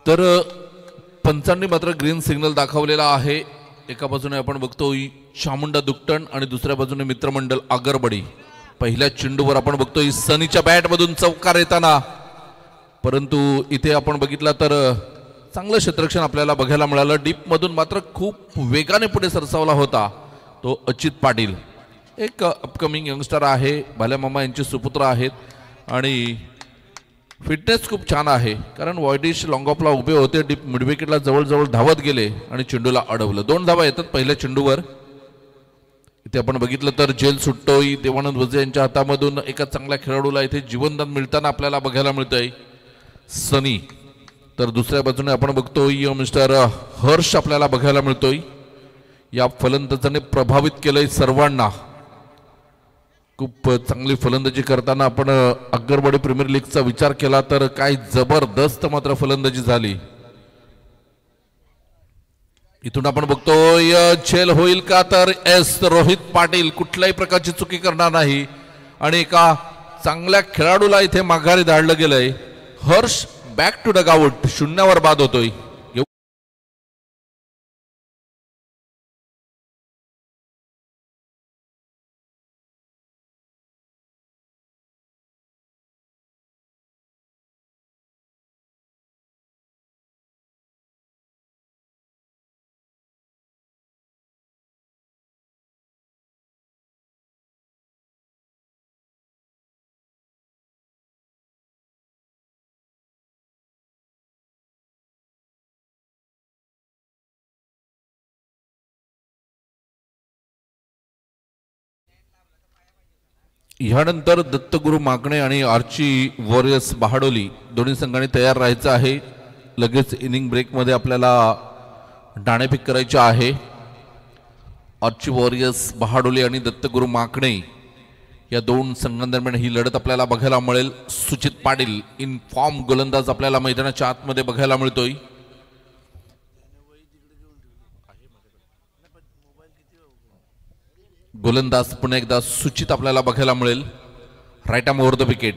तर पंचांनी मात्र green signal दाखवलेला आहे। एका बाजूने आपण बघतोय चामुंडा दुकटण आणि दुसऱ्या बाजूने मित्रमंडळ आगरबडी। पहिल्या चेंडूवर आपण बघतोय सनीच्या बॅट मधून चौकार येताना, परंतु इथे आपण बघितला तर चांगलं क्षेत्ररक्षण आपल्याला बघायला मिळालं। डीप मधून मात्र खूप वेगाने पुढे सरसावला होता तो अचित पाटील, एक अपकमिंग यंगस्टर आहे, भाल्या मामा यांचे सुपुत्र आहेत आणि फिटनेस खूप छान आहे। कारण वायडिश लॉंग ऑफला उभे होते, डीप मिड विकेटला जवळजवळ धावत गेले आणि चेंडूला अडवलं। 2 धावा येतात पहिल्या चेंडूवर। इथे आपण बघितलं तर जेल सुट्टोई देवानंद वजे यांच्या हातामधून एका चांगल्या खेळाडूला इथे जीवनदान मिळताना आपल्याला बघायला मिळतंय सनी। तर दुसऱ्या बाजूने आपण बघतोय मिस्टर हर्ष आपल्याला बघायला मिळतोय। या फलंदाजाने प्रभावित केलंय सर्वांना, खूप चांगली फलंदाजी करताना आपण आगरबडी प्रीमियर लीगचा विचार केला तर काय जबरदस्त मात्र फलंदाजी झाली। इथून आपण बघतोय झेल होईल का, तर एस रोहित पाटील कुठल्याही प्रकारची चुकी करणार नाही आणि एका चांगल्या खेळाडूला इथे माघारी धाडलं गेलंय। हर्ष बॅक टू डगआउट, शून्यावर बाद होतोय। यानंतर दत्तगुरु मागणे आणि आर्ची वॉरियर्स बहाडोली दोन्ही संघांनी तयार राहायचं आहे। लगेच इनिंग ब्रेक मध्ये आपल्याला नाणेफेक करायचे आहे। आर्ची वॉरियर्स बहाडोली आणि दत्तगुरु मागणे या दोन संघांदरम्यान ही लढत आपल्याला बघायला मिळेल। सुचित पाटील इन फॉर्म गोलंदाज आपल्याला मैदानाच्या आतमध्ये बघायला मिळतोय। गोलंदाज पुन्हा एकदा सुचित आपल्याला बघायला मिळेल। Right arm over the wicket,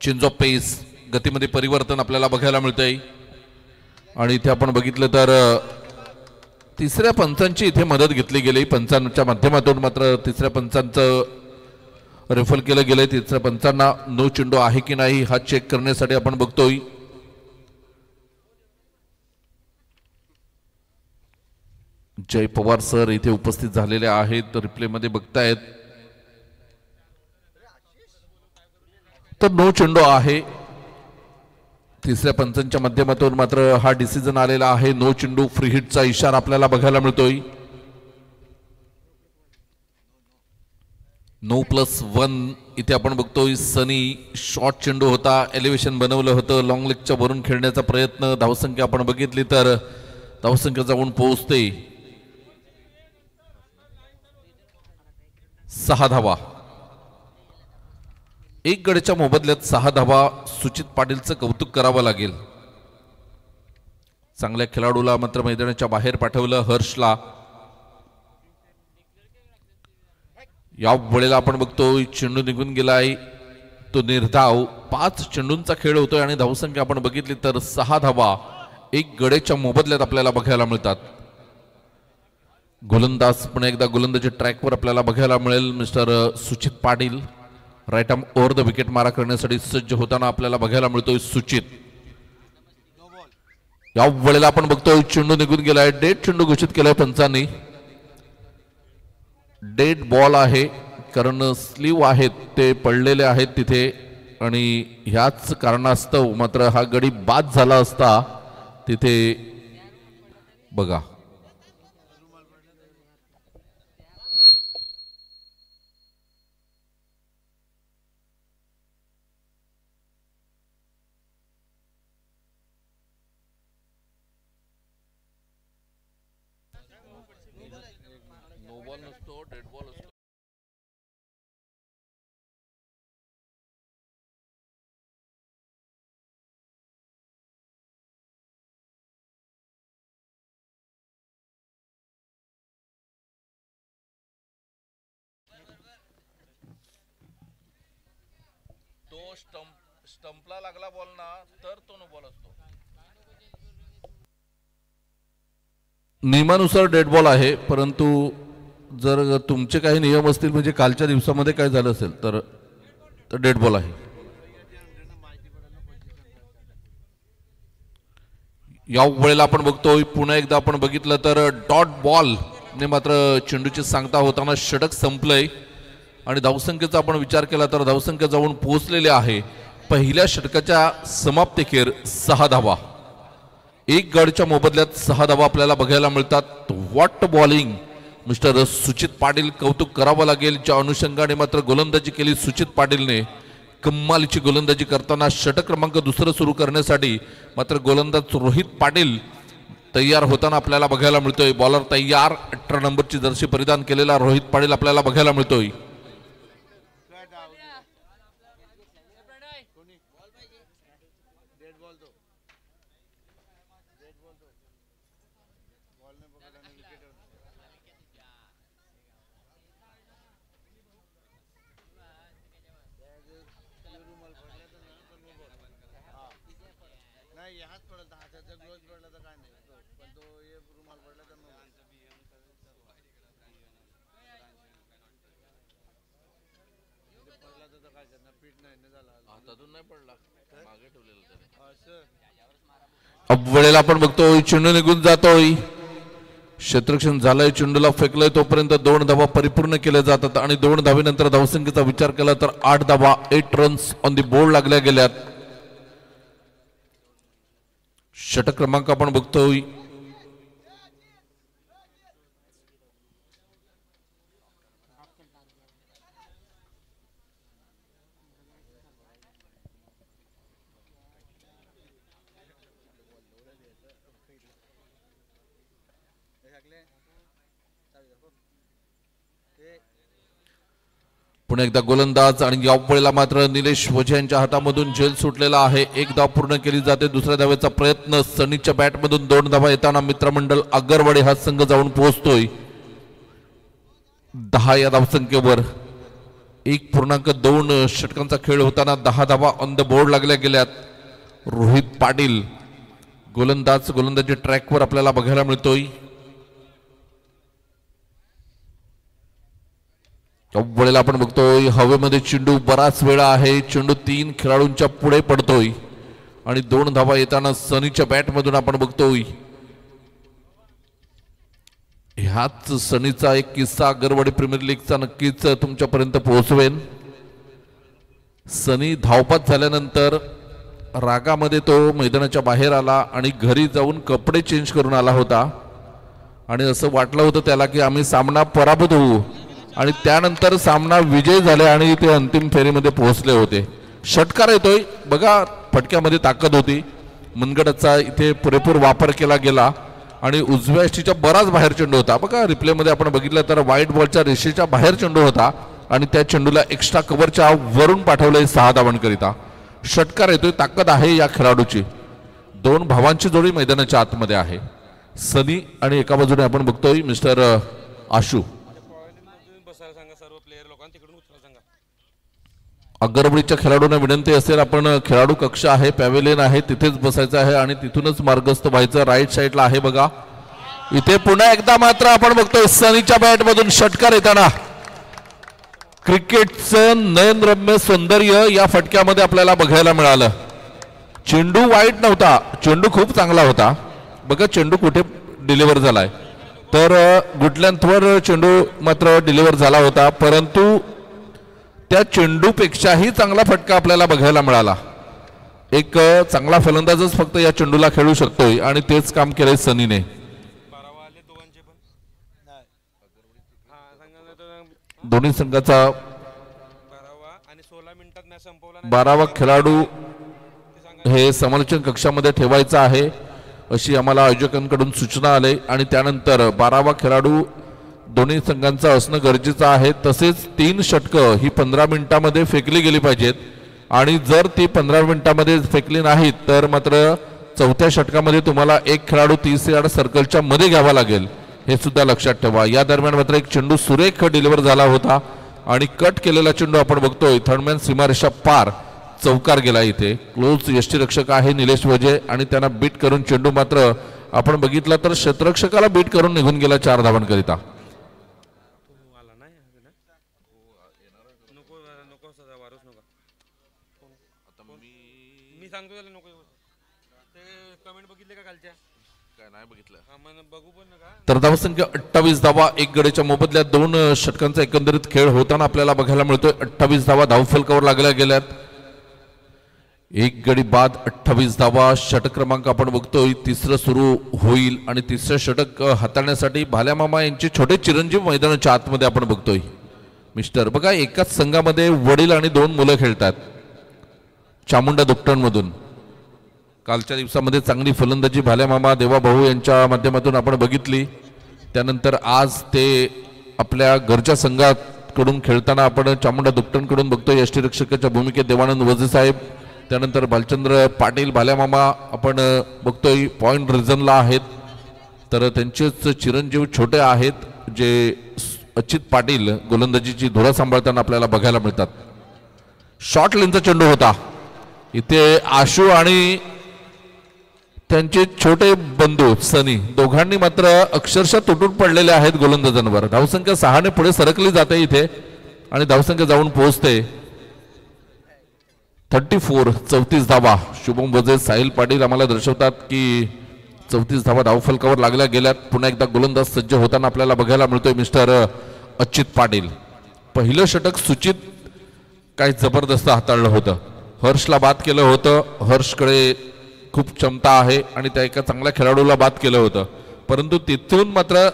change of pace, गतीमध्ये परिवर्तन आपल्याला बघायला मिळतंय। आणि इथे आपण बघितलं तर तिसऱ्या पंचांची इथे मदत घेतली गेली। पंचांच्या माध्यमातून मात्र तिसऱ्या पंचांचं रेफर केलं गेलंय। तिसऱ्या पंचांना नो चेंडू आहे की नाही हा चेक करण्यासाठी आपण बघतोय। जय पवार सर इथे उपस्थित झालेले आहेत, रिप्ले मध्ये बघतायत। तर नो चेंडू आहे। तिसऱ्या पंचांच्या माध्यमातून मात्र हा डिसिजन आलेला आहे। नो चेंडू, फ्री हिटचा इशारा आपल्याला बघायला मिळतोय। 9+1 इथे आपण बघतोय सनी शॉर्ट चेंडू होता, एलिव्हेशन बनवलं होतं, लॉंग लेगच्या वरून खेळण्याचा प्रयत्न, धावसंख्या आपण बघितली तर धावसंख्या जाऊन पोहोचते 6 धावा। 1 गडीच्या मोबदल्यात 6 धावा। सुचित पाटीलचं कौतुक करावं लागेल। चांगल्या खेळाडूला मात्र मैदानाच्या बाहेर पाठवलं हर्षला। या वेळेला आपण बघतोय चेंडू निघून गेलाय तो निर्धाव। 5 चेंडूंचा खेळ होतोय आणि धावसंख्या आपण बघितली तर 6 धावा 1 गडीच्या मोबदल्यात आपल्याला बघायला मिळतात। गोलंदाज पुन्हा एकदा गोलंदाजी ट्रॅकवर आपल्याला बघायला मिळेल mister Suchit Patil. Right arm over the wicket मारा करण्यासाठी सज्ज होताना आपल्याला बघायला मिळतोय सुचित। या वेळेला आपण बघतोय चेंडू निघून गेलाय, डेड चेंडू घोषित केलाय पंचांनी। डेड बॉल आहे कारण स्लीव आहेत ते पडलेले आहेत तिथे आणि ह्याच कारणास्तव मात्र हा गडी बाद झाला असता तिथे बघा। नो बॉल नसतो, डेड बॉल असतो। तो स्टंपला लागला बॉल ना तर तो नो बॉल असतो। नियमानुसार डेड बॉल आहे, परंतु जर तुमचे काही नियम असतील म्हणजे कालच्या दिवसामध्ये काय झालं असेल तर डेड बॉल आहे. या वेळेला आपण बघतोय पुन्हा एकदा आपण बघितलं तर डॉट बॉल ने मात्र चेंडूची सांगता होताना षटक संपलंय आणि धावसंख्येचा आपण विचार केला तर धावसंख्या जाऊन पोहोचलेले आहे. पहिल्या षटकाच्या समाप्तीखेर 6 धावा, एक गडच्या मोबदल्यात 6 धावा आपल्याला बघायला मिळतात. What bowling mister Suchit Patil, कौतुक करावं लागेल. ज्या अनुषंगाने मात्र गोलंदाजी केली सुचित पाटीलने, कमालीची गोलंदाजी करताना षटक क्रमांक दुसरं सुरू करण्यासाठी मात्र गोलंदाज रोहित पाटील तयार होताना आपल्याला बघायला मिळतोय. बॉलर तयार, 18 नंबरची जर्सी परिधान केलेला रोहित पाटील आपल्याला बघायला मिळतोय. वेळेला आपण बघतोय चेंडू निघून जातोय, क्षेत्ररक्षण झालंय, चेंडूला फेकलंय तोपर्यंत 2 धावा परिपूर्ण केल्या जातात आणि 2 धावेनंतर धावसंख्येचा विचार केला तर 8 धावा 8 रन्स ऑन दी बोर्ड लागल्या गेल्यात. षटक क्रमांक आपण बघतोय पुन्हा एकदा गोलंदाज आणि या वेळेला मात्र निलेश वझे यांच्या हातामधून झेल सुटलेला आहे. 1 धाव पूर्ण केली जाते. दुसऱ्या धावेचा प्रयत्न, सनीच्या बॅटमधून 2 धावा येताना मित्रमंडळ आगरवाडी हा संघ जाऊन पोहोचतोय 10 या धावसंख्येवर. 1.2 षटकांचा खेळ होताना 10 धावा ऑन द बोर्ड लागल्या गेल्यात. रोहित पाटील गोलंदाजी ट्रॅकवर आपल्याला बघायला मिळतोय. वेळेला आपण बघतोय हवेमध्ये चेंडू बराच वेळा आहे. चेंडू 3 खेळाडूंच्या पुढे पडतोय आणि 2 धावा येताना सनीच्या बॅटमधून आपण बघतोय. ह्याच सनीचा एक किस्सा आगरवाडी प्रीमियर लीगचा नक्कीच तुमच्यापर्यंत पोहोचवेन. सनी धावपात झाल्यानंतर रागामध्ये तो मैदानाच्या बाहेर आला आणि घरी जाऊन कपडे चेंज करून आला होता आणि असं वाटलं होतं त्याला की आम्ही सामना पराभूत होऊ आणि त्यानंतर सामना विजय झाले आणि ते अंतिम फेरीमध्ये पोहोचले होते. षटकार येतोय बघा, फटक्यामध्ये ताकद होती, मनगटाचा इथे पुरेपूर वापर केला गेला आणि उजव्या यष्टीच्या बराच बाहेर चेंडू होता. बघा रिप्लेमध्ये आपण बघितलं तर व्हाईट बॉलच्या रेषेच्या बाहेर चेंडू होता आणि त्या चेंडूला एक्स्ट्रा कव्हरच्या वरून पाठवलंय 6 धावांकरिता. षटकार येतोय, ताकद आहे या खेळाडूची. 2 भावांची जोडी मैदानाच्या आतमध्ये आहे, सनी आणि एका बाजूने आपण बघतोय मिस्टर आशू. अगरवाडीच्या खेळाडूंना विनंती असेल, आपण खेळाडू कक्ष आहे, पॅव्हेलियन आहे, तिथेच बसायचं आहे आणि तिथूनच मार्गस्थ व्हायचं. राईट साईडला आहे बघा. इथे पुन्हा एकदा मात्र आपण बघतोय सनीच्या बॅटमधून षटकार येताना क्रिकेटचं नयनरम्य सौंदर्य या फटक्यामध्ये आपल्याला बघायला मिळालं. चेंडू वाईट नव्हता, चेंडू खूप चांगला होता. बघा चेंडू कुठे डिलिव्हर झालाय तर गुडलेंथवर चेंडू मात्र डिलिव्हर झाला होता, परंतु त्या चेंडूपेक्षाही चांगला फटका आपल्याला बघायला मिळाला. एक चांगला फलंदाजच फक्त या चेंडूला खेळू शकतोय आणि तेच काम केलंय सनीने. दोन्ही संघाचा 12वा खेळाडू हे समालोचन कक्षामध्ये ठेवायचा आहे अशी आम्हाला आयोजकांकडून सूचना आली आणि त्यानंतर 12वा खेळाडू दोन्ही संघांचा असणं गरजेचं आहे. तसेच 3 षटकं ही 15 मिनिटांमध्ये फेकली गेली पाहिजेत आणि जर ती 15 मिनिटांमध्ये फेकली नाहीत तर मात्र 4थ्या षटकामध्ये तुम्हाला एक खेळाडू 30 यार्ड सर्कलच्या मध्ये घ्यावा लागेल, हे सुद्धा लक्षात ठेवा. या दरम्यान मात्र एक चेंडू सुरेख डिलिव्हर झाला होता आणि कट केलेला चेंडू आपण बघतोय थर्डमॅन सीमारेषा पार चौकार गेला. इथे क्लोज यष्टीरक्षक आहे निलेश वजे आणि त्यांना बीट करून चेंडू मात्र आपण बघितला तर क्षेत्ररक्षकाला बीट करून निघून गेला 4 धावांकरिता. तर धावसंख्या 28 धावा, 1 गडीच्या मोबदल्यात 2 षटकांचा एकंदरीत खेळ होताना आपल्याला बघायला मिळतोय. 28 धावा धावफलकावर लागल्या गेल्यात. 1 गडी बाद 28 धावा. षटक क्रमांक आपण बघतोय तिसरं सुरू होईल आणि तिसरं षटक हाताळण्यासाठी भाल्यामामा यांचे छोटे चिरंजीव मैदानाच्या आतमध्ये आपण बघतोय. मिस्टर बघा, एकाच संघामध्ये वडील आणि 2 मुलं खेळतात चामुंडा दुकटणमधून. कालच्या दिवसामध्ये चांगली फलंदाजी भाल्यामामा देवाभाऊ यांच्या माध्यमातून आपण बघितली. त्यानंतर आज ते आपल्या घरच्या संघाकडून खेळताना आपण चामुंडा दुकटणकडून बघतोय यष्टीरक्षकाच्या भूमिकेत देवानंद वझे साहेब. त्यानंतर भालचंद्र पाटील भाल्यामामा आपण बघतोय पॉइंट रिझनला आहेत. तर त्यांचेच चिरंजीव छोटे आहेत जे अच्युत पाटील गोलंदाजीची धुरा सांभाळताना आपल्याला बघायला मिळतात. शॉर्ट लेनचा चेंडू होता. इथे आशू आणि त्यांचे छोटे बंधू सनी दोघांनी मात्र अक्षरशः तुटून पडलेले आहेत गोलंदाजांवर. धावसंख्या 6 ने पुढे सरकली जाते इथे आणि धावसंख्या जाऊन पोहोचते 34. 34 धावा. शुभम वझे साहिल पाटील आम्हाला दर्शवतात की 34 धावा धावफलकावर लागल्या गेल्यात. पुन्हा एकदा गोलंदाज सज्ज होताना आपल्याला बघायला मिळतोय मिस्टर अच्युत पाटील. पहिलं षटक सुचित काय जबरदस्त हाताळलं होतं. हर्षला बाद केलं होतं. हर्षकडे खूप क्षमता आहे आणि त्या एका चांगल्या खेळाडूला बाद केलं होतं. परंतु तिथून मात्र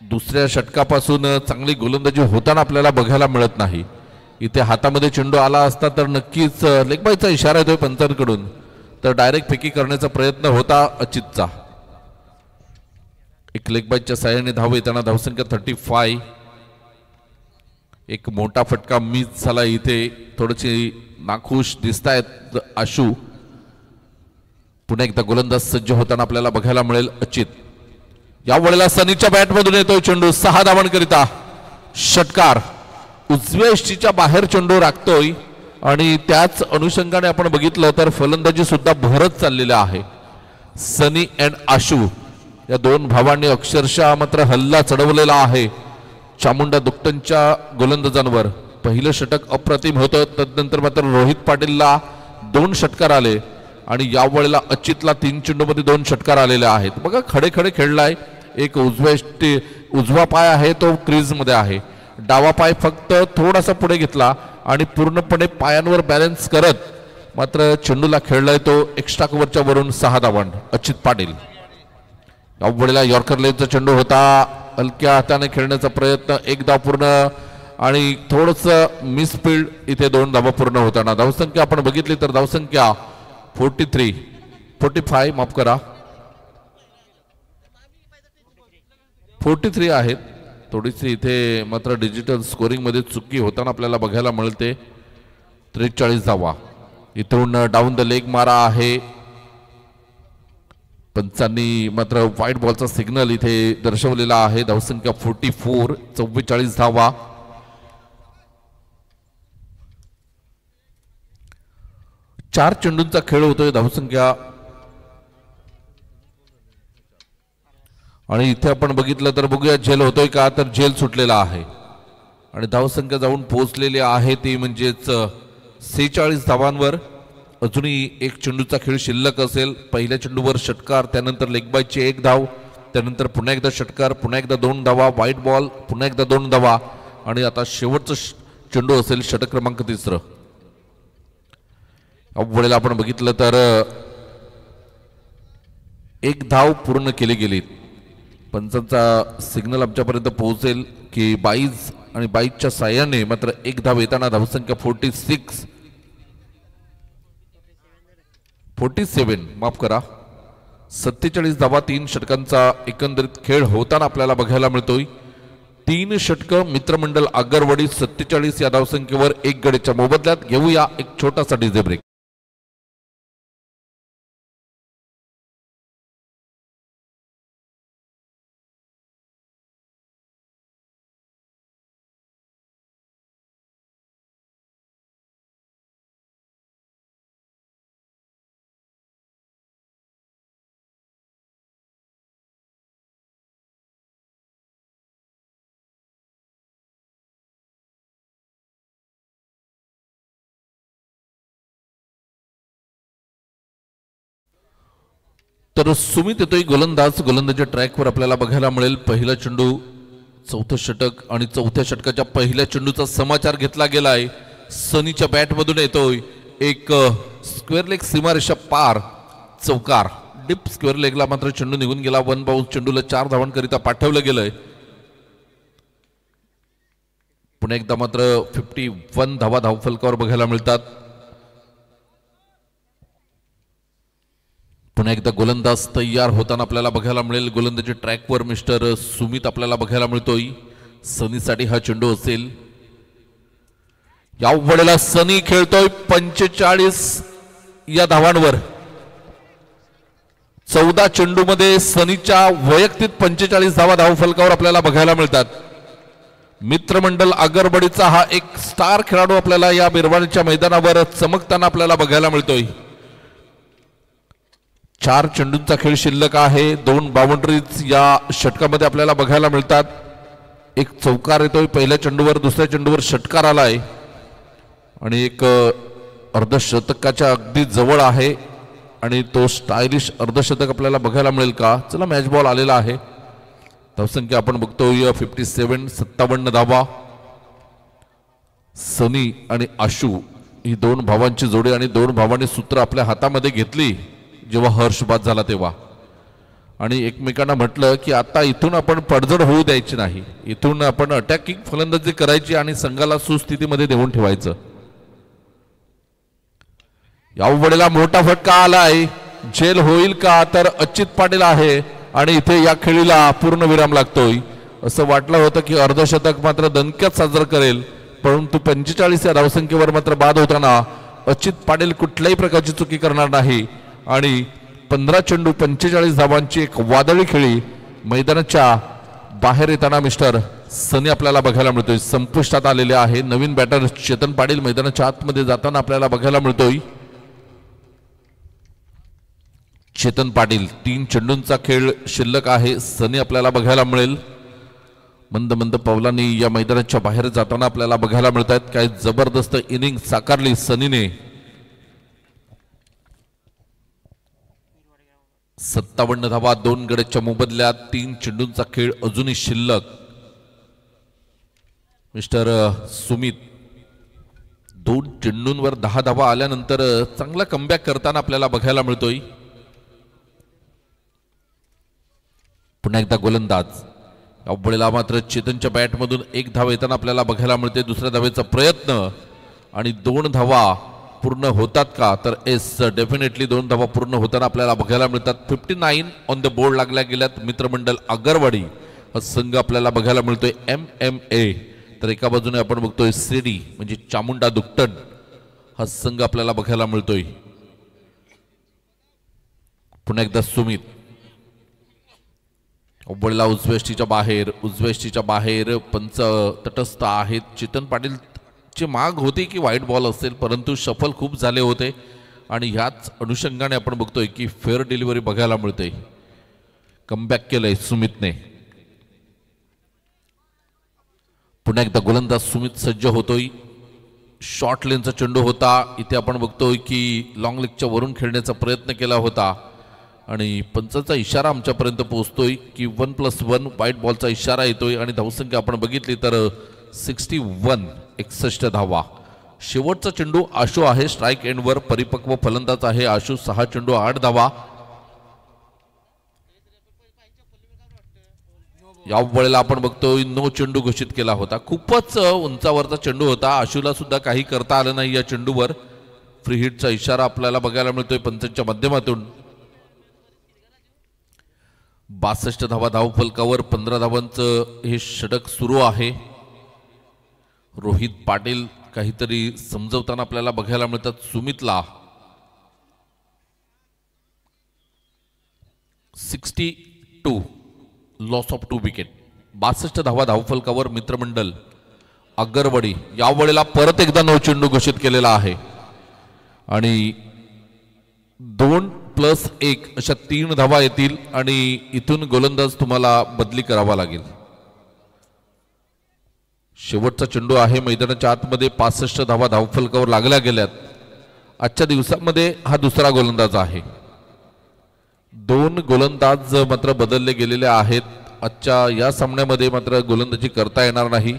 दुसऱ्या षटकापासून चांगली गोलंदाजी होताना आपल्याला बघायला मिळत नाही. इथे हातामध्ये चेंडू आला असता तर नक्कीच लेगबाईचा इशारा येतोय पंचांकडून. तर डायरेक्ट फेकी करण्याचा प्रयत्न होता अच्युतचा. एक लेगबाईच्या साह्याने धाव येताना धावसंख्या 35. एक मोठा फटका मिस झाला. इथे थोडीशी नाखुश दिसतायत आशू. पुन्हा एकदा गोलंदाज सज्ज होताना आपल्याला बघायला मिळेल अच्युत. या वेळेला सनीच्या बॅटमधून येतोय चेंडू 6 धावांकरिता. षटकार उजव्या इष्टीच्या बाहेर चेंडू राखतोय आणि त्याच अनुषंगाने आपण बघितलं तर फलंदाजी सुद्धा भरत चाललेला आहे. सनी अँड आशू या 2 भावांनी अक्षरशः मात्र हल्ला चढवलेला आहे चामुंडा दुकटनच्या गोलंदाजांवर. पहिलं षटक अप्रतिम होतं. तदनंतर मात्र रोहित पाटीलला 2 षटकार आले आणि या वेळेला अच्युतला 3 चेंडूमध्ये 2 षटकार आलेले आहेत. बघा खडे खडे खेळलाय. एक उजवा पाय आहे तो क्रीज मध्ये आहे. डावा पाय फक्त थोडासा पुढे घेतला आणि पूर्णपणे पायांवर बॅलन्स करत मात्र चेंडूला खेळलाय तो एक्स्ट्रा कव्हरच्या वरून 6 धावा. अच्युत पाटील. या वेळेला यॉर्कर लेनचा चेंडू होता. हलक्या हाताने खेळण्याचा प्रयत्न. 1 धाव पूर्ण आणि थोडस मिसफिल्ड. इथे 2 धावा पूर्ण होताना धावसंख्या आपण बघितली तर धावसंख्या 45 माफ करा 43 आहेत. थोडीशी इथे मात्र डिजिटल स्कोरिंग मध्ये चुकी होताना आपल्याला बघायला मिळते. 43 धावा. इथून डाऊन द लेग मारा आहे. पंचांनी मात्र व्हाईट बॉलचा सिग्नल इथे दर्शवलेला आहे. धावसंख्या 44. 44 धावा. चार चेंडूंचा खेळ होतोय. धावसंख्या आणि इथे आपण बघितलं तर बघूया झेल होतोय का. तर झेल सुटलेला आहे आणि धावसंख्या जाऊन पोहोचलेली आहे ती म्हणजेच 46 धावांवर. अजूनही 1 चेंडूचा खेळ शिल्लक असेल. पहिल्या चेंडूवर षटकार, त्यानंतर लेगबायची 1 धाव, त्यानंतर पुन्हा एकदा षटकार, पुन्हा एकदा 2 धावा, व्हाईट बॉल, पुन्हा एकदा 2 धावा आणि आता शेवटचा चेंडू असेल षटक क्रमांक 3. वेळेला आपण बघितलं तर 1 धाव पूर्ण केली गेली. पंचांचा सिग्नल आमच्यापर्यंत पोहोचेल की 22 आणि 22च्या साह्याने मात्र 1 धाव येताना धावसंख्या 47 माफ करा 47 धावा. 3 षटकांचा एकंदरीत खेळ होताना आपल्याला बघायला मिळतोय. 3 षटक मित्रमंडळ आगरवाडी 47 या धावसंख्येवर 1 गडीच्या मोबदल्यात. घेऊया एक छोटासा डीजे ब्रेक. तर सुमित येतोय गोलंदाज. गोलंदाजीच्या ट्रॅकवर आपल्याला बघायला मिळेल पहिला चेंडू, चौथं षटक आणि चौथ्या षटकाच्या पहिल्या चेंडूचा समाचार घेतला गेलाय. सनीच्या बॅटमधून येतोय एक स्क्वेअर लेग सीमारेषा पार चौकार. डिप स्क्वेअर लेगला मात्र चेंडू निघून गेला. वन बाउन्स चेंडूला 4 धावांकरिता पाठवलं गेलंय. पुन्हा एकदा मात्र 51 धावा धावफलकावर बघायला मिळतात. पुन्हा एकदा गोलंदाज तयार होताना आपल्याला बघायला मिळेल. गोलंदाजी ट्रॅकवर मिस्टर सुमित आपल्याला बघायला मिळतोय. सनीसाठी हा चेंडू असेल. या वेळेला सनी खेळतोय 45 या धावांवर. 14 चेंडूमध्ये सनीच्या वैयक्तिक 45 धावा धावफलकावर आपल्याला बघायला मिळतात. मित्रमंडळ आगरबडीचा हा एक स्टार खेळाडू आपल्याला या बिरवाणीच्या मैदानावर चमकताना आपल्याला बघायला मिळतोय. 4 चेंडूंचा खेळ शिल्लक आहे. 2 बाउंड्रीज या षटकामध्ये आपल्याला बघायला मिळतात. एक चौकार येतोय पहिल्या चेंडूवर, दुसऱ्या चेंडूवर षटकार आलाय आणि एक अर्धशतकाच्या अगदी जवळ आहे आणि तो स्टायलिश अर्धशतक आपल्याला बघायला मिळेल का? चला, मॅच बॉल आलेला आहे. धावसंख्या आपण बघतोय 57, 57 धावा. सनी आणि आशू ही 2 भावांची जोडी आणि 2 भावांनी सूत्र आपल्या हातामध्ये घेतली जेव्हा हर्ष बाद झाला तेव्हा, आणि एकमेकांना म्हटलं की आता इथून आपण पडझड होऊ द्यायची नाही, इथून आपण अटॅकिंग फलंदाजी करायची आणि संघाला सुस्थितीमध्ये देऊन ठेवायचं. या वेळेला मोठा फटका आलाय. झेल होईल का? तर अच्युत पाटील आहे आणि इथे या खेळीला पूर्ण विराम लागतोय. असं वाटलं होतं की अर्धशतक मात्र दणक्यात साजरं करेल, परंतु 45 या धावसंख्येवर मात्र बाद होताना अच्युत पाटील कुठल्याही प्रकारची चुकी करणार नाही आणि 15 चेंडू 45 धावांची एक वादळी खेळी मैदानाच्या बाहेर येताना मिस्टर सनी आपल्याला बघायला मिळतोय. संपुष्टात आलेले आहे. नवीन बॅटर चेतन पाटील मैदानाच्या आतमध्ये जाताना आपल्याला बघायला मिळतोय. चेतन पाटील, 3 चेंडूंचा खेळ शिल्लक आहे. सनी आपल्याला बघायला मिळेल. मंद मंद पावलांनी या मैदानाच्या बाहेर जाताना आपल्याला बघायला मिळत आहेत. काय जबरदस्त इनिंग साकारली सनीने. 57 धावा 2 गड्याच्या मोबदल्यात. 3 चेंडूंचा खेळ अजूनही शिल्लक. मिस्टर सुमित 2 चेंडूंवर 10 धावा आल्यानंतर चांगला कमबॅक करताना आपल्याला बघायला मिळतोय. पुन्हा एकदा गोलंदाज. या मात्र चेतनच्या बॅटमधून 1 धाव येताना आपल्याला बघायला मिळते. दुसऱ्या धावेचा प्रयत्न आणि 2 धावा पूर्ण होतात का? तर डेफिनेटली 2 धावा पूर्ण होताना आपल्याला बघायला मिळतात. 59 ऑन द बोर्ड लागल्या गेल्यात. मित्रमंडळ आगरवाडी हा संघ आपल्याला बघायला मिळतोय. MMA तर एका बाजूने आपण बघतोय CD म्हणजे चामुंडा दुकटन हा संघ आपल्याला बघायला मिळतोय. पुन्हा एकदा सुमित. उबळला उजव्या उजव्या बाहेर पंच तटस्थ आहेत. चेतन पाटील ची माग होती की वाईट बॉल असेल, परंतु शफल खूप झाले होते आणि ह्याच अनुषंगाने आपण बघतोय की फेअर डिलिव्हरी बघायला मिळते. कमबॅक केलंय सुमितने. पुन्हा एकदा गोलंदाज सुमित सज्ज होतोय. शॉर्ट लेनचा चेंडू होता. इथे आपण बघतोय की लॉंग लेगच्या वरून खेळण्याचा प्रयत्न केला होता आणि पंचाचा इशारा आमच्यापर्यंत पोहोचतोय की 1+1 व्हाईट बॉलचा इशारा येतोय आणि धावसंख्या आपण बघितली तर 61, 61 धावा. शेवटचा चेंडू आशू आहे स्ट्राइक एंडवर. परिपक्व फलंदाज आहे आशू. 6 चेंडू 8 धावा. या वेळेला आपण बघतोय नो चेंडू घोषित केला होता. खूपच उंचावरचा चेंडू होता. आशूला सुद्धा काही करता आलं नाही या चेंडूवर. फ्री हिटचा इशारा आपल्याला बघायला मिळतोय पंचांच्या माध्यमातून. 62 धावा धावफलकावर. 15 धावांचं हे षटक सुरू आहे. रोहित पाटील काहीतरी समजवताना आपल्याला बघायला मिळतात सुमितला. 62 लॉस ऑफ 2 विकेट. 62 धावा धावफलकावर मित्रमंडळ आगरवाडी. या वेळेला परत एकदा 9 चेंडू घोषित केलेला आहे आणि 2+1 अशा 3 धावा येतील आणि इथून गोलंदाज तुम्हाला बदली करावा लागेल. शेवटचा चेंडू आहे मैदानाच्या आतमध्ये. 65 धावा धावफलकावर लागल्या गेल्यात. आजच्या दिवसामध्ये हा दुसरा गोलंदाज आहे. दोन गोलंदाज मात्र बदलले गेलेले आहेत. आजच्या या सामन्यामध्ये मात्र गोलंदाजी करता येणार नाही.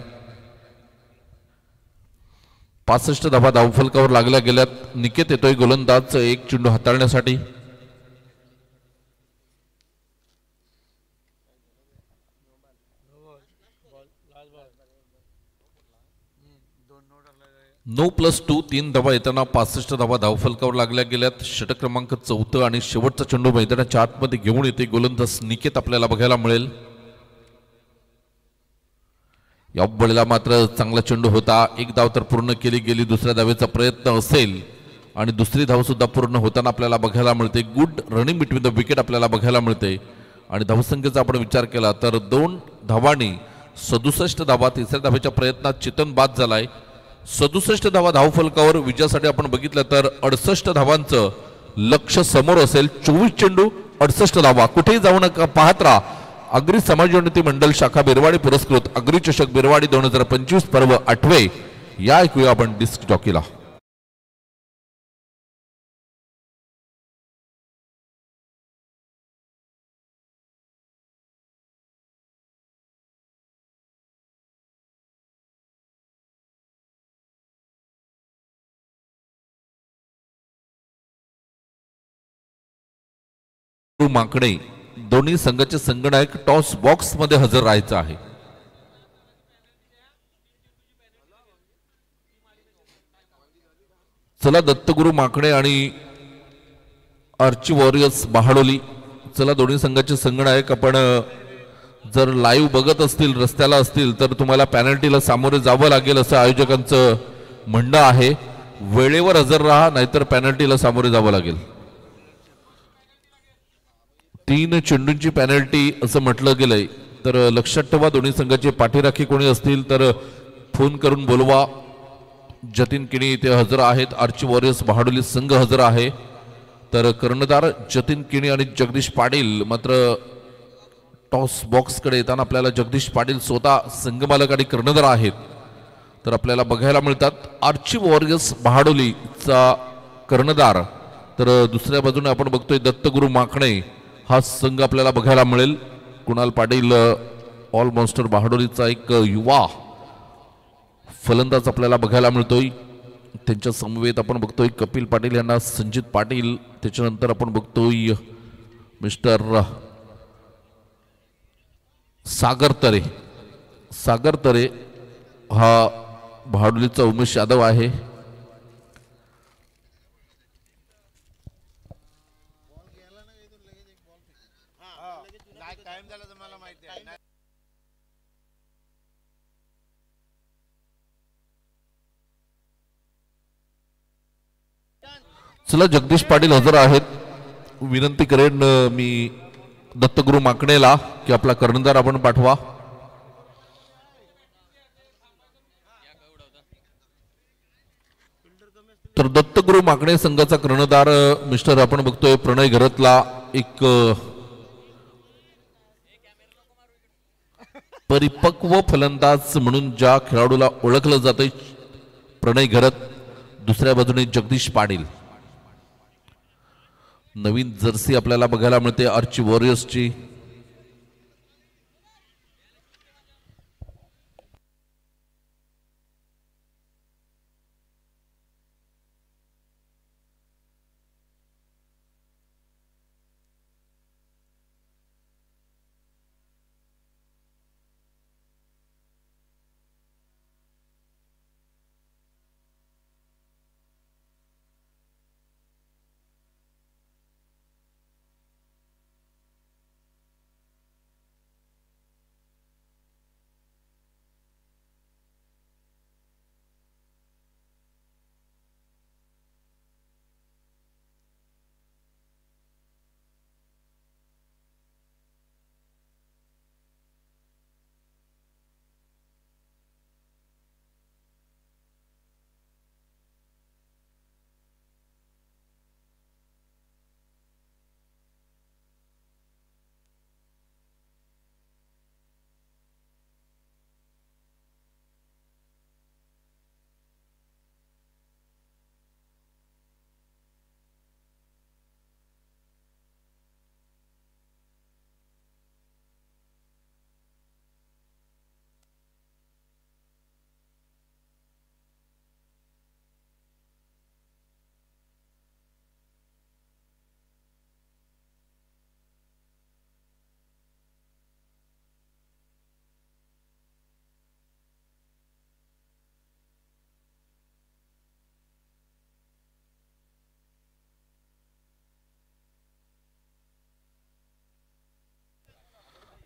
65 धावा धावफलकावर लागल्या गेल्यात. निकेत येतोय गोलंदाज एक चेंडू हाताळण्यासाठी. नो +2 3 धावा येताना 65 धावा धावफलकावर लागल्या गेल्यात. षटक क्रमांक 4 आणि शेवटचा चेंडू मैदानाच्या आतमध्ये घेऊन येते गोलंदाज निकेत आपल्याला बघायला मिळेल. या बळीला मात्र चांगला चेंडू होता. एक धाव तर पूर्ण केली गेली. दुसऱ्या धावेचा प्रयत्न असेल आणि दुसरी धाव सुद्धा पूर्ण होताना आपल्याला बघायला मिळते. Good running between the wicket आपल्याला बघायला मिळते. आणि धावसंख्येचा आपण विचार केला तर 2 धावांनी 67 धावा. तिसऱ्या धावेच्या प्रयत्नात चेतन बाद झालाय. 67 धावा धावफलकावर विजयासाठी आपण बघितलं तर 68 धावांचं लक्ष समोर असेल. 24 चेंडू 68 धावा. कुठेही जाऊ नका, पाहत राहा. अग्री समाजोन्नती मंडळ शाखा बिरवाडी पुरस्कृत अग्री चषक बिरवाडी 2025 पर्व 8वे. या ऐकूया आपण डिस्क जॉकीला. माकडे दोन्ही संघाचे संगणक टॉस बॉक्स मध्ये हजर राहायचं आहे. चला दत्तगुरु माकडे आणि आर्ची वॉरियर्स बहाडोली. चला दोन्ही संघाचे संगणक आपण जर लाईव्ह बघत असतील, रस्त्याला असतील तर तुम्हाला पॅनल्टीला सामोरे जावं लागेल असं आयोजकांचं म्हणणं आहे. वेळेवर हजर राहा, नाहीतर पॅनल्टीला सामोरे जावं लागेल. 3 चेंडूंची पॅनल्टी असं म्हटलं गेलंय. तर लक्षात ठेवा, दोन्ही संघाचे पाठीराखी कोणी असतील तर फोन करून बोलवा. जतीन किणी इथे हजर आहेत. आर्ची वॉरियर्स बहाडोली संघ हजर आहे. तर कर्णधार जतीन किणी आणि जगदीश पाटील मात्र टॉस बॉक्सकडे येताना आपल्याला जगदीश पाटील स्वतः संघमालक आणि कर्णधार आहेत तर आपल्याला बघायला मिळतात. आर्ची वॉरियर्स बहाडोलीचा कर्णधार. तर दुसऱ्या बाजूने आपण बघतोय दत्तगुरु माकणे हा संघ आपल्याला बघायला मिळेल. कुणाल पाटील ऑल मॉन्स्टर बहाडोलीचा एक युवा फलंदाज आपल्याला बघायला मिळतोय. त्यांच्या समवेत आपण बघतोय कपिल पाटील यांना संजित पाटील. त्याच्यानंतर आपण बघतोय मिस्टर सागर तरे. सागर तरे हा बहाडोलीचा उमेश यादव आहे. चला जगदीश पाटील हजर आहेत. विनंती करेन मी दत्तगुरु माकणेला की आपला कर्णधार आपण पाठवा. तर दत्तगुरु माकणे संघाचा कर्णधार मिस्टर आपण बघतोय प्रणय घरतला. एक परिपक्व फलंदाज म्हणून ज्या खेळाडूला ओळखलं जातंय प्रणय घरत. दुसऱ्या बाजूने जगदीश पाटील. नवीन जर्सी आपल्याला बघायला मिळते आर्ची वॉरियर्सची.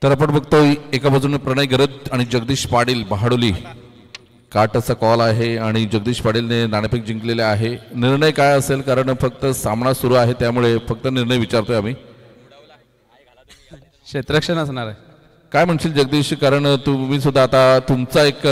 तर आपण बघतोय एका बाजूने प्रणय गरत आणि जगदीश पाटील बहाडोली काटाचा कॉल आहे आणि जगदीश पाटीलने नाणेफेक जिंकलेले आहे. निर्णय काय असेल कारण फक्त सामना सुरू आहे त्यामुळे फक्त निर्णय विचारतोय आम्ही. क्षेत्ररक्षण असणार आहे. काय म्हणशील जगदीश कारण तुम्ही सुद्धा आता तुमचा एक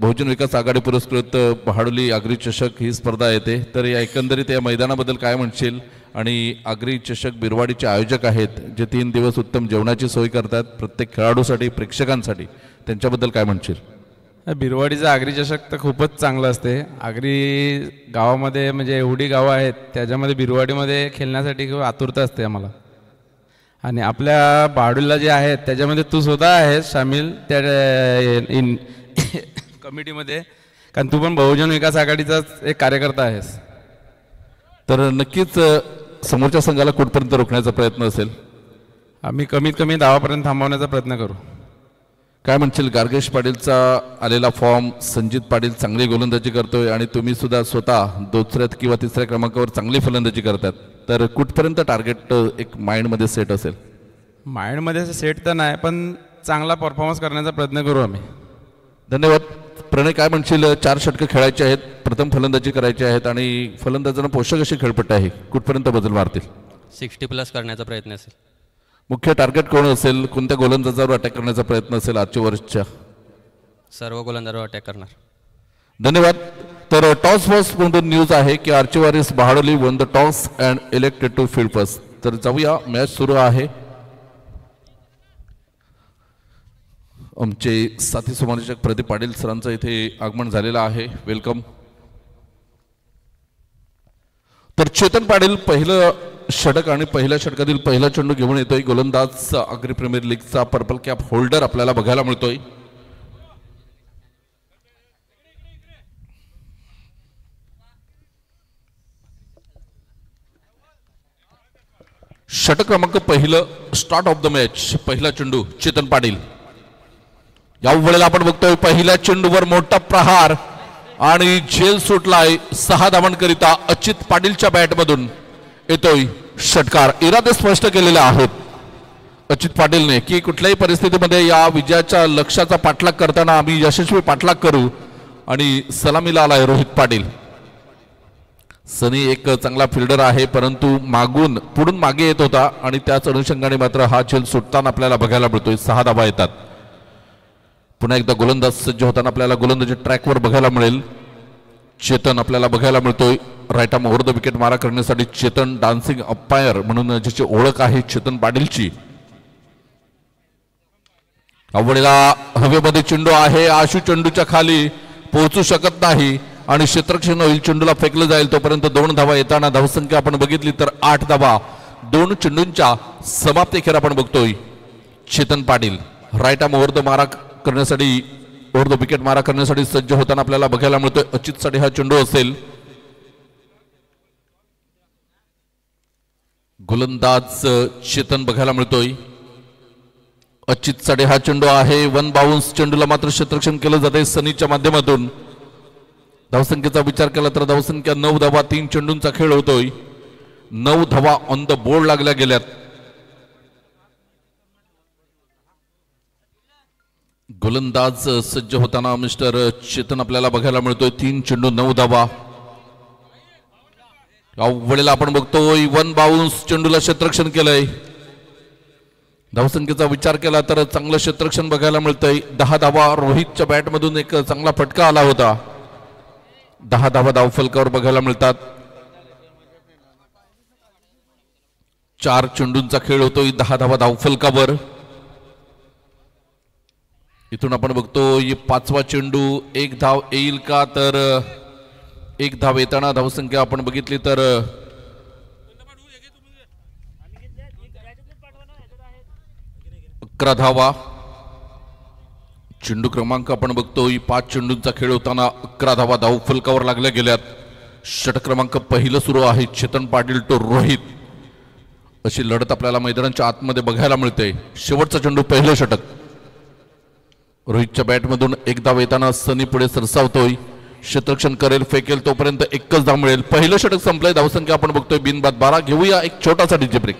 बहुजन विकास आघाडी पुरस्कृत बहाडोली आगरी चषक ही स्पर्धा येते तर या एकंदरीत या मैदानाबद्दल काय म्हणशील आणि आगरी चषक बिरवाडीचे आयोजक आहेत जे 3 दिवस उत्तम जेवणाची सोय करतात प्रत्येक खेळाडूसाठी प्रेक्षकांसाठी त्यांच्याबद्दल काय म्हणशील. बिरवाडीचं आगरी चषक तर खूपच चांगलं असते. आगरी गावामध्ये म्हणजे एवढी गावं आहेत त्याच्यामध्ये बिरवाडीमध्ये खेळण्यासाठी खूप आतुरता असते आम्हाला. आणि आपल्या बहाडोलीला जे आहेत त्याच्यामध्ये तू स्वतः आहेस सामील त्या कमिटीमध्ये कारण तू पण बहुजन विकास आघाडीचाच एक कार्यकर्ता आहेस. तर नक्कीच समोरच्या संघाला कुठपर्यंत रोखण्याचा प्रयत्न असेल. आम्ही कमीत कमी 10 पर्यंत थांबवण्याचा प्रयत्न करू. काय म्हणशील गार्गेश पाटीलचा आलेला फॉर्म संजित पाटील चांगली गोलंदाजी करतोय आणि तुम्ही सुद्धा स्वतः दुसऱ्या किंवा तिसऱ्या क्रमांकावर चांगली फलंदाजी करतात तर कुठपर्यंत टार्गेट एक माइंडमध्ये सेट असेल. माइंडमध्ये सेट तर नाही पण चांगला परफॉर्मन्स करण्याचा प्रयत्न करू आम्ही. धन्यवाद. प्रणय काय म्हणशील 4 षटकं खेळायची आहेत प्रथम फलंदाजी करायची आहेत आणि फलंदाजांना पोषक अशी खेळपट्टी आहे कुठपर्यंत बदल मारतील. 60+ करण्याचा प्रयत्न असेल. मुख्य टार्गेट कोण असेल कोणत्या गोलंदाजावर अटॅक करण्याचा प्रयत्न असेल आजच्या वर्षच्या. सर्व गोलंदाजावर अटॅक करणार. धन्यवाद. तर टॉस फर्स्ट म्हणून न्यूज आहे की आर्चिवारिस बहाडोली won the toss and elected to field first. तर जाऊया मॅच सुरू आहे. आमचे साथी समालोचक प्रदीप पाटील सरांचं इथे आगमन झालेलं आहे. वेलकम. तर चेतन पाटील पहिलं षटक आणि पहिल्या षटकातील पहिला चेंडू घेऊन येतोय. गोलंदाज आगरी प्रीमियर लीगचा पर्पल कॅप होल्डर आपल्याला बघायला मिळतोय. षटक क्रमांक पहिलं स्टार्ट ऑफ द मॅच. पहिला चेंडू चेतन पाटील. या वेळेला आपण बघतोय पहिल्या चेंडूवर मोठा प्रहार आणि झेल सुटलाय 6 धावांकरिता अचित पाटीलच्या बॅटमधून येतोय षटकार. इरादे स्पष्ट केलेले आहेत अचित पाटीलने की कुठल्याही परिस्थितीमध्ये या विजयाच्या लक्ष्याचा पाठलाग करताना आम्ही यशस्वी पाठलाग करू आणि सलामीला आलाय रोहित पाटील. सनी एक चांगला फिल्डर आहे परंतु मागून पुढून मागे येत होता आणि त्याच अनुषंगाने मात्र हा झेल सुटताना आपल्याला बघायला मिळतोय. 6 धावा येतात. पुन्हा एकदा गोलंदाज सज्ज होताना आपल्याला गोलंदाजी ट्रॅकवर बघायला मिळेल. चेतन आपल्याला बघायला मिळतोय right arm over the wicket मारा करण्यासाठी. चेतन डान्सिंग अंपायर म्हणून ज्याची ओळख आहे चेतन पाटीलची. अवळीला हवेमध्ये चेंडू आहे. आशू चेंडूच्या खाली पोहोचू शकत नाही आणि क्षेत्ररक्षण होईल. चेंडूला फेकलं जाईल तोपर्यंत 2 धावा येताना धावसंख्या आपण बघितली तर 8 धावा 2 चेंडूंच्या समाप्तीखेर आपण बघतोय. Chetan Patil right arm over the मारा करण्यासाठी ओव्हर द विकेट मारा करण्यासाठी सज्ज होताना आपल्याला बघायला मिळतोय. अचितसाठी हा चेंडू असेल. गोलंदाज चेतन बघायला मिळतोय. अचितसाठी हा चेंडू आहे. 1 बाउन्स. चेंडूला मात्र क्षेत्ररक्षण केलं जाते सनीच्या माध्यमातून. धावसंख्येचा विचार केला तर धावसंख्या 9 धावा 3 चेंडूंचा खेळ होतोय. 9 धावा ऑन द बोर्ड लागल्या गेल्यात. गोलंदाज सज्ज होताना मिस्टर चेतन आपल्याला बघायला मिळतोय. 3 चेंडू 9 धावा. वेळेला आपण बघतोय 1 बाउन्स. चेंडूला क्षेत्ररक्षण केलंय. धावसंख्येचा विचार केला तर चांगलं क्षेत्ररक्षण बघायला मिळतंय. 10 धावा रोहितच्या बॅटमधून एक चांगला फटका आला होता. 10 धावा धावफलकावर बघायला मिळतात. 4 चेंडूंचा खेळ होतोय. 10 धावा धावफलकावर. इथून आपण बघतो 5वा चेंडू 1 धाव येईल का तर 1 धाव येताना धावसंख्या आपण बघितली तर 11 धावा. चेंडू क्रमांक आपण बघतोय 5 चेंडूंचा खेळ होताना 11 धावा धावफलकावर लागल्या गेल्यात. षटक क्रमांक पहिलं सुरू आहे. चेतन पाटील टू रोहित अशी लढत आपल्याला मैदानाच्या आतमध्ये बघायला मिळते. शेवटचा चेंडू पहिलं षटक. रोहितच्या बॅटमधून 1 धाव येताना सनी पुढे सरसावतोय. क्षेत्ररक्षण करेल फेकेल तोपर्यंत 1च धाव मिळेल. पहिलं षटक संपलंय. धावसंख्या आपण बघतोय बिनबाद 12. घेऊया एक छोटासा डीजे ब्रेक.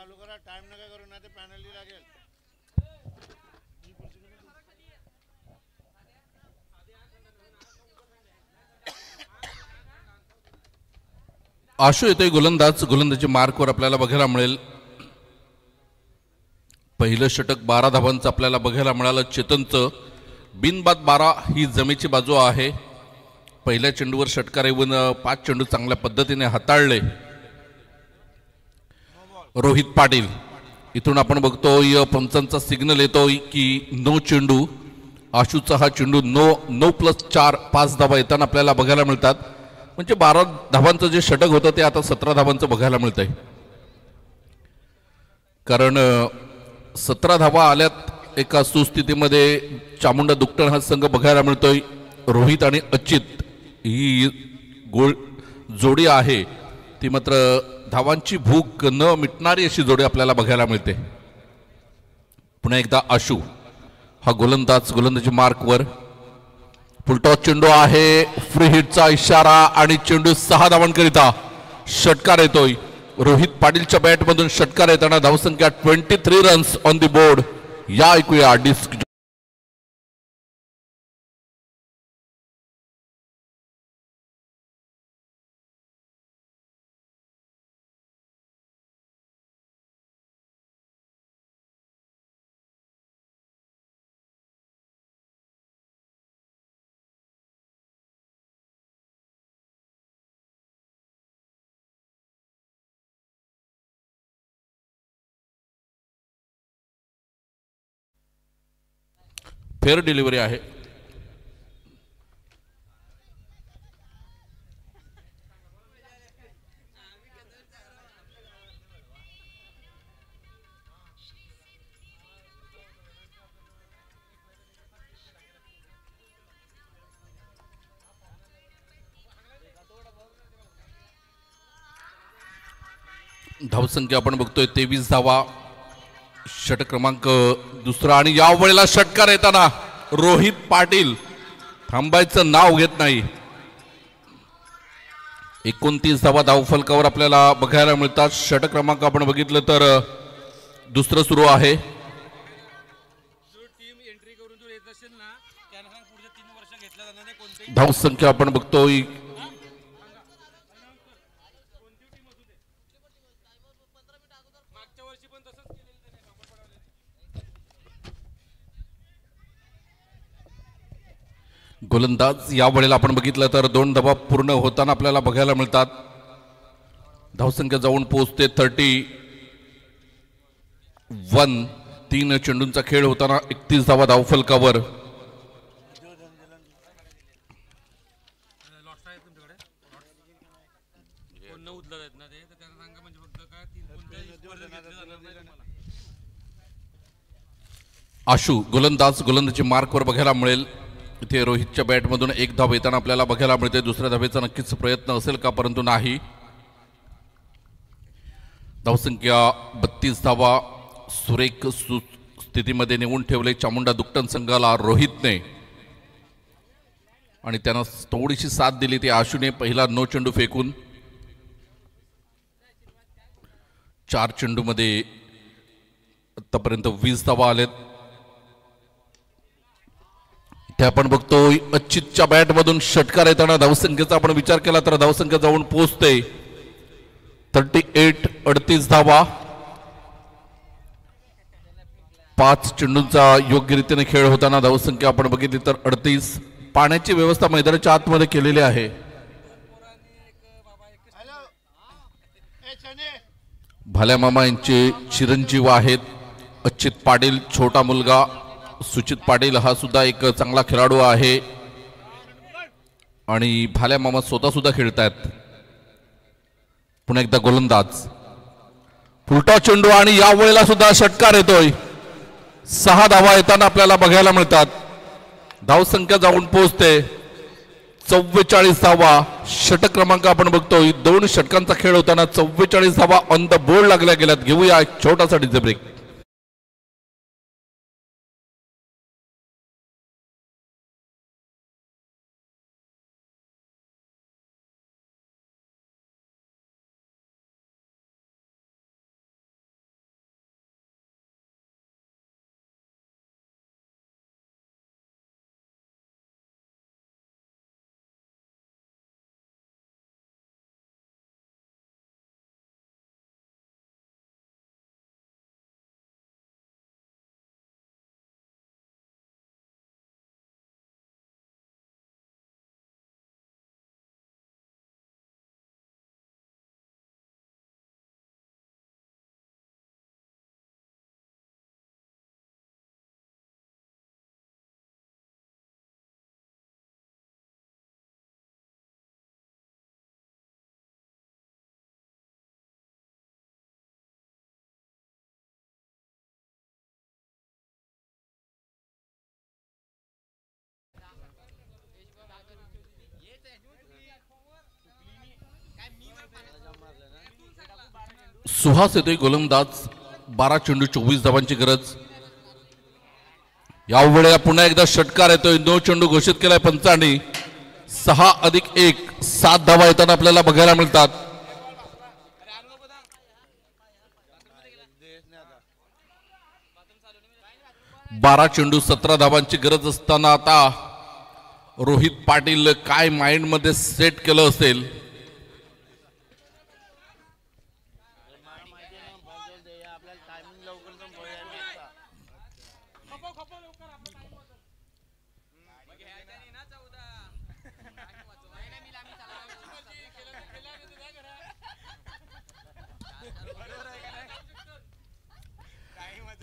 चालू करा, टाइम नका करू, नाही ते पॅनल्टी लागेल. आशू येतोय गोलंदाज. गोलंदाजी मार्कवर आपल्याला बघायला मिळेल. पहिलं षटक 12 धावांचं आपल्याला बघायला मिळालं. चेतनचं बिनबाद 12 ही जमेची बाजू आहे. पहिल्या चेंडूवर षटकार येऊन 5 चेंडू चांगल्या पद्धतीने हाताळले रोहित पाटील. इथून आपण बघतोय पंचांचा सिग्नल येतोय की नो चेंडू. आशूचा हा चेंडू 9+4 5 धावा येताना आपल्याला बघायला मिळतात. म्हणजे 12 धावांचं जे षटक होतं ते आता 17 धावांचं बघायला मिळतंय. कारण 17 धावा आल्यात एका सुस्थितीमध्ये चामुंडा दुकटण हा संघ बघायला मिळतोय. रोहित आणि अच्युत ही गोल जोडी आहे ती मात्र धावांची भूक न मिटणारी अशी जोडी आपल्याला बघायला मिळते. पुन्हा एकदा आशू हा गोलंदाज. गोलंदाजी मार्कवर फुलटॉस चेंडू आहे. फ्री हिटचा इशारा आणि चेंडू 6 धावांकरिता षटकार येतोय. रोहित पाटीलच्या बॅटमधून षटकार येताना धावसंख्या 23 रन्स ऑन द बोर्ड. या ऐकूया डिस्क. फेअर डिलिव्हरी आहे. धावसंख्या आपण बघतोय 23 धावा. षटक क्रमांक दुसरा आणि या वेळेला षटकार येताना रोहित पाटील थांबायचं नाव घेत नाही. 29 धावा धावफलकावर आपल्याला बघायला मिळतात. षटक क्रमांक आपण बघितलं तर दुसरं सुरू आहे. धावसंख्या आपण बघतोय गोलंदाज या वेळेला आपण बघितलं तर 2 धावा पूर्ण होताना आपल्याला बघायला मिळतात. धावसंख्या जाऊन पोहोचते 31. 3 चेंडूंचा खेळ होताना 31 धावा धावफलकावर. आशू गोलंदाज. गोलंदाजी मार्कवर बघायला मिळेल. इथे रोहितच्या बॅटमधून 1 धाव येताना आपल्याला बघायला मिळते. दुसऱ्या धावेचा नक्कीच प्रयत्न असेल का, परंतु नाही. धावसंख्या 32 धावा सुरेख स्थितीमध्ये नेऊन ठेवले चामुंडा दुकटण संघाला रोहितने आणि त्यानं थोडीशी साथ दिली ती आशूने. पहिला नो चेंडू फेकून 4 चेंडूमध्ये आतापर्यंत 20 धावा आलेत. ते आपण बघतोय अच्युतच्या बॅटमधून षटकार येताना धावसंख्येचा आपण विचार केला तर धावसंख्या जाऊन पोहोचते 38. 38 धावा. 5 चेंडूंचा योग्य रीतीने खेळ होताना धावसंख्या आपण बघितली तर 38. पाण्याची व्यवस्था मैदानाच्या आतमध्ये केलेली आहे. भाल्या मामा यांचे चिरंजीव आहेत अच्युत पाटील. छोटा मुलगा सुचित पाटील हा सुद्धा एक चांगला खेळाडू आहे आणि भाल्या मामा स्वतः सुद्धा खेळतात. पुन्हा एकदा गोलंदाज. फुलटॉस चेंडू आणि या वेळेला सुद्धा षटकार येतोय. 6 धावा येताना आपल्याला बघायला मिळतात. धावसंख्या जाऊन पोहोचते 44 धावा. षटक क्रमांक आपण बघतोय 2 षटकांचा खेळ होताना 44 धावा ऑन द बोर्ड लागल्या गेल्यात. घेऊया एक छोटासा डीजे ब्रेक. सुहास येतोय गोलंदाज. 12 चेंडू 24 धावांची गरज. या वेळेला पुन्हा एकदा षटकार येतोय. 9 चेंडू घोषित केलाय पंचांनी. 6+1 7 धावा येताना आपल्याला बघायला मिळतात. बारा चेंडू 17 धावांची गरज असताना आता रोहित पाटील काय माइंड मध्ये सेट केलं असेल.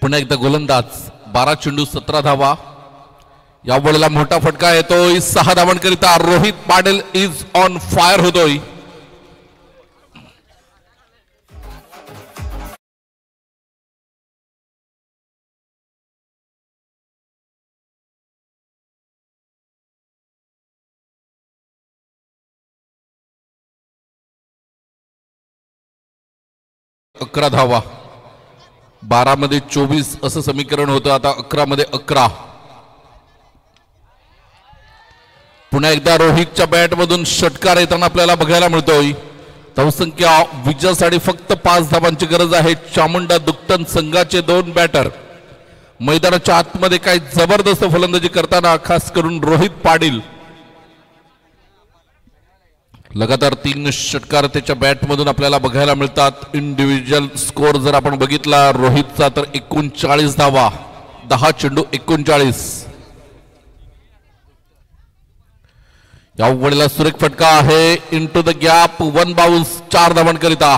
पुन्हा एकदा गोलंदाज. 12 चेंडू 17 धावा. या वेळेला मोठा फटका येतोय 6 धावांकरिता. Rohit Patil is on fire होतोय. अकरा धावा. 12 मध्ये 24 असं समीकरण होतं. आता 11 मध्ये 11. पुन्हा एकदा रोहितच्या बॅट मधून षटकार येताना आपल्याला बघायला मिळतोय. धावसंख्या विजयासाठी फक्त 5 धावांची गरज आहे. चामुंडा दुक्तन संघाचे 2 बॅटर मैदानाच्या आतमध्ये काही जबरदस्त फलंदाजी करताना खास करून रोहित पाटील लगातार 3 षटकार त्याच्या बॅट मधून आपल्याला बघायला मिळतात. इंडिव्हिज्युअल स्कोर जर आपण बघितला रोहितचा तर 39 धावा. 10 चेंडू 39. या वेळेला सुरेख फटका आहे. Into the gap 1 bounce. 4 धावांकरिता.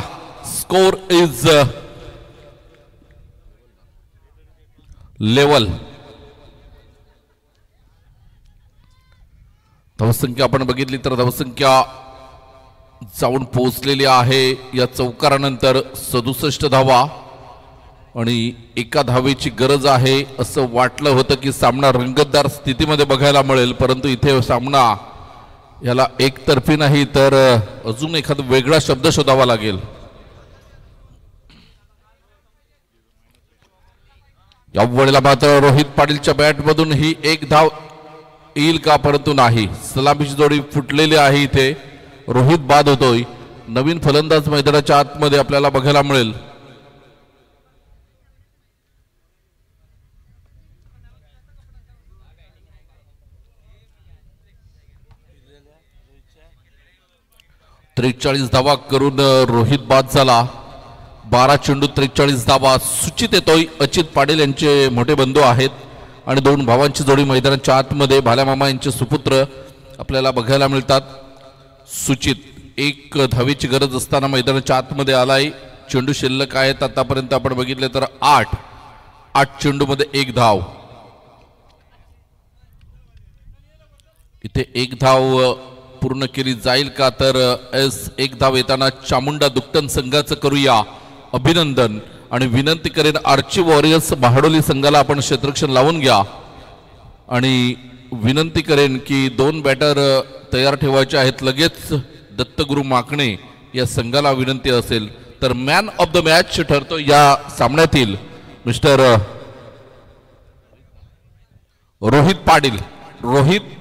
Score is level. धावसंख्या आपण बघितली तर धावसंख्या जाऊन पोहोचलेली आहे या चौकारानंतर 67 धावा आणि 1 धावेची गरज आहे. असं वाटलं होतं की सामना रंगतदार स्थितीमध्ये बघायला मिळेल, परंतु इथे सामना याला एकतर्फी नाही तर अजून एखादा वेगळा शब्द शोधावा लागेल. या वेळेला मात्र रोहित पाटीलच्या बॅटमधून ही 1 धाव येईल का, परंतु नाही. सलामीची जोडी फुटलेली आहे. इथे रोहित बाद होतोय. नवीन फलंदाज मैदानाच्या आतमध्ये आपल्याला बघायला मिळेल. त्रेचाळीस धावा करून रोहित बाद झाला. 12 चेंडू 43 धावा. सूचित येतोय. अचित पाटील यांचे मोठे बंधू आहेत आणि 2 भावांची जोडी मैदानाच्या आतमध्ये भाल्यामामा यांचे सुपुत्र आपल्याला बघायला मिळतात. सूचित 1 धावेची गरज असताना मैदानाच्या आतमध्ये आलाय. चेंडू शिल्लक आहेत आतापर्यंत आपण बघितले तर 8 चेंडू मध्ये 1 धाव. इथे 1 धाव पूर्ण केली जाईल का, तर 1 धाव येताना चामुंडा दुक्तन संघाचं करूया अभिनंदन आणि विनंती करेन आर्ची वॉरियर्स महाडोली संघाला आपण क्षेत्ररक्षण लावून घ्या आणि विनंती करेन की 2 बॅटर तयार ठेवायचे आहेत. लगेच दत्तगुरु माकणे या संघाला विनंती असेल तर मॅन ऑफ द मॅच ठरतो या सामन्यातील मिस्टर रोहित पाटील. रोहित